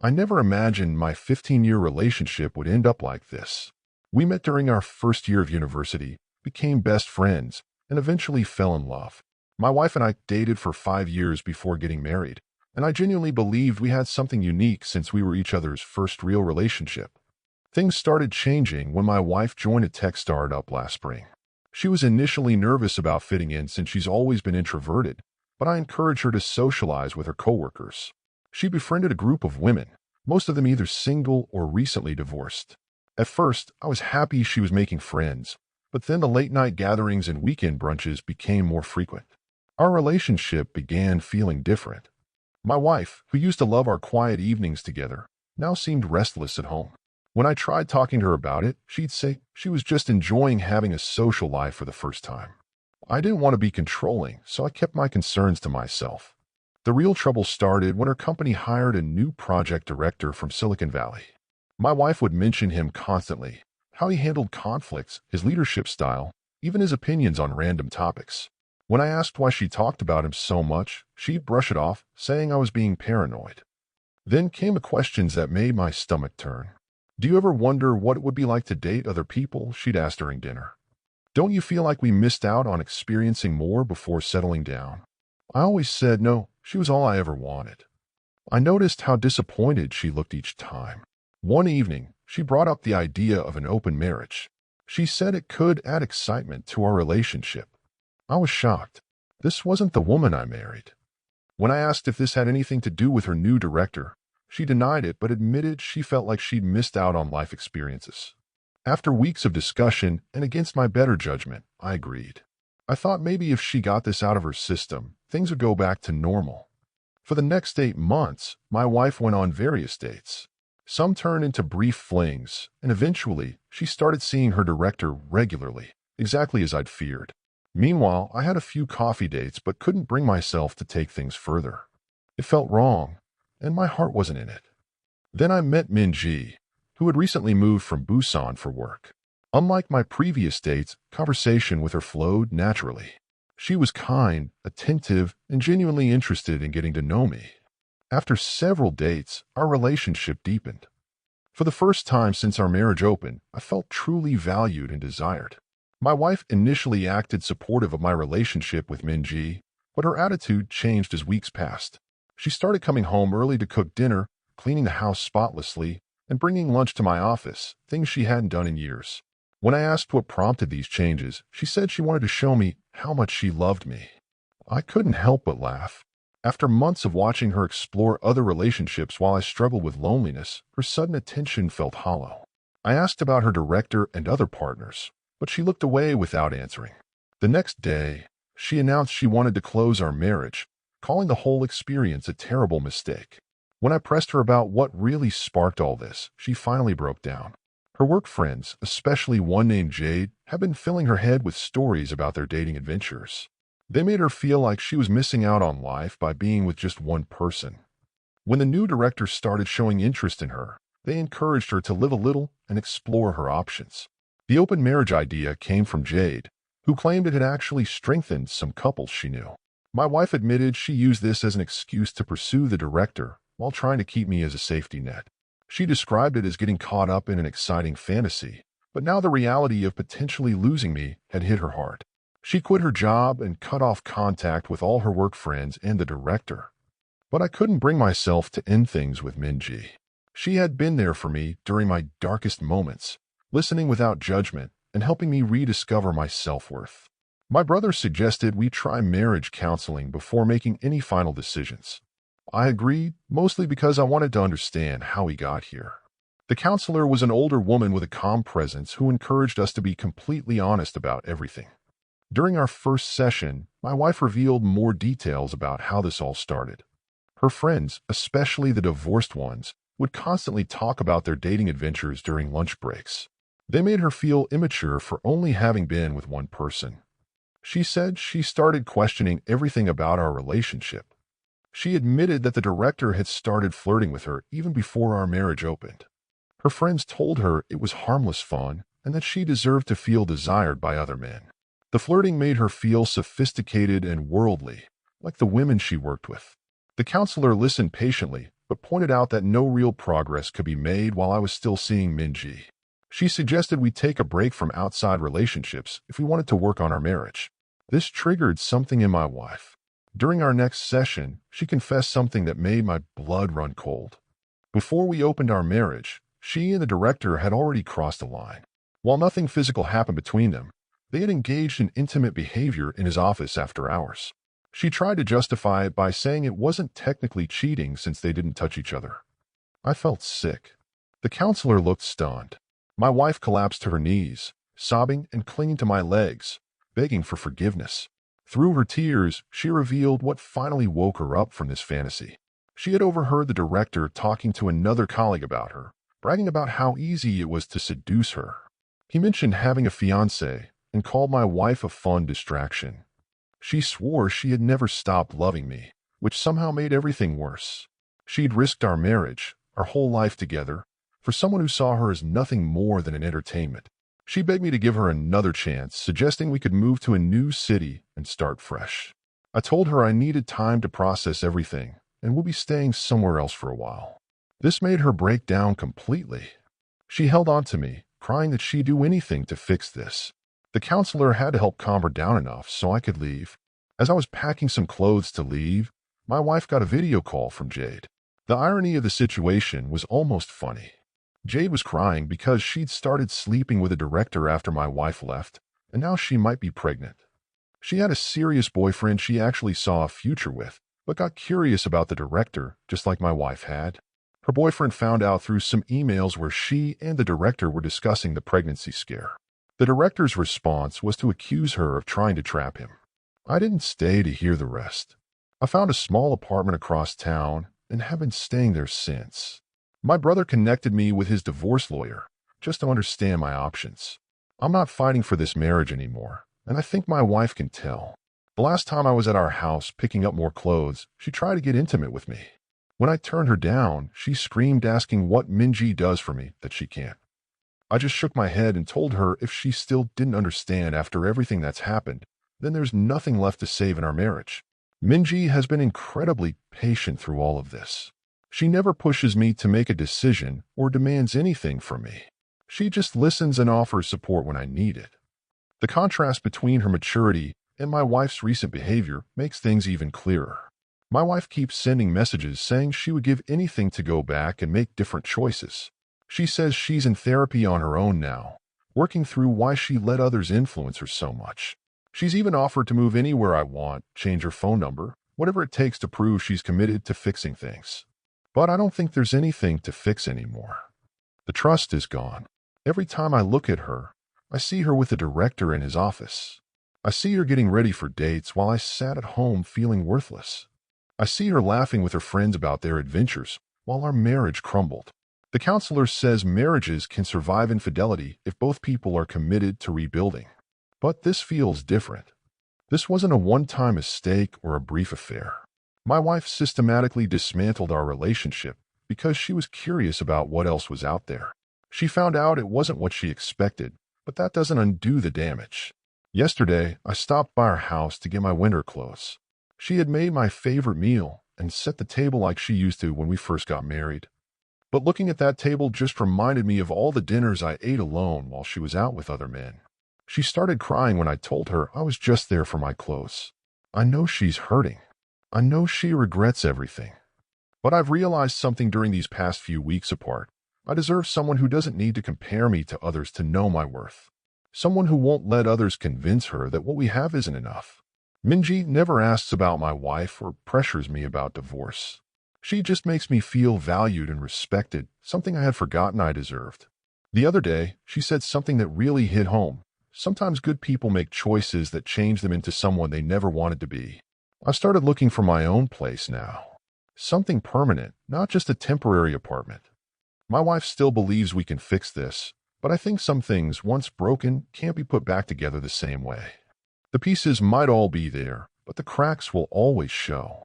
I never imagined my 15-year relationship would end up like this. We met during our first year of university, became best friends, and eventually fell in love. My wife and I dated for 5 years before getting married, and I genuinely believed we had something unique since we were each other's first real relationship. Things started changing when my wife joined a tech startup last spring. She was initially nervous about fitting in since she's always been introverted, but I encouraged her to socialize with her coworkers. She befriended a group of women, most of them either single or recently divorced. At first, I was happy she was making friends, but then the late-night gatherings and weekend brunches became more frequent. Our relationship began feeling different. My wife, who used to love our quiet evenings together, now seemed restless at home. When I tried talking to her about it, she'd say she was just enjoying having a social life for the first time. I didn't want to be controlling, so I kept my concerns to myself. The real trouble started when her company hired a new project director from Silicon Valley. My wife would mention him constantly, how he handled conflicts, his leadership style, even his opinions on random topics. When I asked why she talked about him so much, she'd brush it off, saying I was being paranoid. Then came the questions that made my stomach turn. "Do you ever wonder what it would be like to date other people?" she'd ask during dinner. "Don't you feel like we missed out on experiencing more before settling down?" I always said no, she was all I ever wanted. I noticed how disappointed she looked each time. One evening, she brought up the idea of an open marriage. She said it could add excitement to our relationship. I was shocked. This wasn't the woman I married. When I asked if this had anything to do with her new director, she denied it but admitted she felt like she'd missed out on life experiences. After weeks of discussion and against my better judgment, I agreed. I thought maybe if she got this out of her system, things would go back to normal. For the next 8 months, my wife went on various dates. Some turned into brief flings, and eventually, she started seeing her director regularly, exactly as I'd feared. Meanwhile, I had a few coffee dates but couldn't bring myself to take things further. It felt wrong, and my heart wasn't in it. Then I met Minji, who had recently moved from Busan for work. Unlike my previous dates, conversation with her flowed naturally. She was kind, attentive, and genuinely interested in getting to know me. After several dates, our relationship deepened. For the first time since our marriage opened, I felt truly valued and desired. My wife initially acted supportive of my relationship with Minji, but her attitude changed as weeks passed. She started coming home early to cook dinner, cleaning the house spotlessly, and bringing lunch to my office, things she hadn't done in years. When I asked what prompted these changes, she said she wanted to show me how much she loved me. I couldn't help but laugh. After months of watching her explore other relationships while I struggled with loneliness, her sudden attention felt hollow. I asked about her director and other partners, but she looked away without answering. The next day, she announced she wanted to close our marriage, calling the whole experience a terrible mistake. When I pressed her about what really sparked all this, she finally broke down. Her work friends, especially one named Jade, had been filling her head with stories about their dating adventures. They made her feel like she was missing out on life by being with just one person. When the new director started showing interest in her, they encouraged her to live a little and explore her options. The open marriage idea came from Jade, who claimed it had actually strengthened some couples she knew. My wife admitted she used this as an excuse to pursue the director while trying to keep me as a safety net. She described it as getting caught up in an exciting fantasy, but now the reality of potentially losing me had hit her hard. She quit her job and cut off contact with all her work friends and the director. But I couldn't bring myself to end things with Minji. She had been there for me during my darkest moments, listening without judgment and helping me rediscover my self-worth. My brother suggested we try marriage counseling before making any final decisions. I agreed, mostly because I wanted to understand how we got here. The counselor was an older woman with a calm presence who encouraged us to be completely honest about everything. During our first session, my wife revealed more details about how this all started. Her friends, especially the divorced ones, would constantly talk about their dating adventures during lunch breaks. They made her feel immature for only having been with one person. She said she started questioning everything about our relationship. She admitted that the director had started flirting with her even before our marriage opened. Her friends told her it was harmless fun and that she deserved to feel desired by other men. The flirting made her feel sophisticated and worldly, like the women she worked with. The counselor listened patiently, but pointed out that no real progress could be made while I was still seeing Minji. She suggested we take a break from outside relationships if we wanted to work on our marriage. This triggered something in my wife. During our next session, she confessed something that made my blood run cold. Before we opened our marriage, she and the director had already crossed a line. While nothing physical happened between them, they had engaged in intimate behavior in his office after hours. She tried to justify it by saying it wasn't technically cheating since they didn't touch each other. I felt sick. The counselor looked stunned. My wife collapsed to her knees, sobbing and clinging to my legs, begging for forgiveness. Through her tears, she revealed what finally woke her up from this fantasy. She had overheard the director talking to another colleague about her, bragging about how easy it was to seduce her. He mentioned having a fiancé and called my wife a fun distraction. She swore she had never stopped loving me, which somehow made everything worse. She'd risked our marriage, our whole life together, for someone who saw her as nothing more than an entertainment. She begged me to give her another chance, suggesting we could move to a new city and start fresh. I told her I needed time to process everything, and we'll be staying somewhere else for a while. This made her break down completely. She held on to me, crying that she'd do anything to fix this. The counselor had to help calm her down enough so I could leave. As I was packing some clothes to leave, my wife got a video call from Jade. The irony of the situation was almost funny. Jade was crying because she'd started sleeping with a director after my wife left, and now she might be pregnant. She had a serious boyfriend she actually saw a future with, but got curious about the director, just like my wife had. Her boyfriend found out through some emails where she and the director were discussing the pregnancy scare. The director's response was to accuse her of trying to trap him. I didn't stay to hear the rest. I found a small apartment across town and have been staying there since. My brother connected me with his divorce lawyer, just to understand my options. I'm not fighting for this marriage anymore, and I think my wife can tell. The last time I was at our house picking up more clothes, she tried to get intimate with me. When I turned her down, she screamed asking what Minji does for me that she can't. I just shook my head and told her if she still didn't understand after everything that's happened, then there's nothing left to save in our marriage. Minji has been incredibly patient through all of this. She never pushes me to make a decision or demands anything from me. She just listens and offers support when I need it. The contrast between her maturity and my wife's recent behavior makes things even clearer. My wife keeps sending messages saying she would give anything to go back and make different choices. She says she's in therapy on her own now, working through why she let others influence her so much. She's even offered to move anywhere I want, change her phone number, whatever it takes to prove she's committed to fixing things. But I don't think there's anything to fix anymore. The trust is gone. Every time I look at her, I see her with the director in his office. I see her getting ready for dates while I sat at home feeling worthless. I see her laughing with her friends about their adventures while our marriage crumbled. The counselor says marriages can survive infidelity if both people are committed to rebuilding. But this feels different. This wasn't a one-time mistake or a brief affair. My wife systematically dismantled our relationship because she was curious about what else was out there. She found out it wasn't what she expected, but that doesn't undo the damage. Yesterday, I stopped by her house to get my winter clothes. She had made my favorite meal and set the table like she used to when we first got married. But looking at that table just reminded me of all the dinners I ate alone while she was out with other men. She started crying when I told her I was just there for my clothes. I know she's hurting. I know she regrets everything. But I've realized something during these past few weeks apart. I deserve someone who doesn't need to compare me to others to know my worth. Someone who won't let others convince her that what we have isn't enough. Minji never asks about my wife or pressures me about divorce. She just makes me feel valued and respected, something I had forgotten I deserved. The other day, she said something that really hit home. Sometimes good people make choices that change them into someone they never wanted to be. I've started looking for my own place now. Something permanent, not just a temporary apartment. My wife still believes we can fix this, but I think some things, once broken, can't be put back together the same way. The pieces might all be there, but the cracks will always show.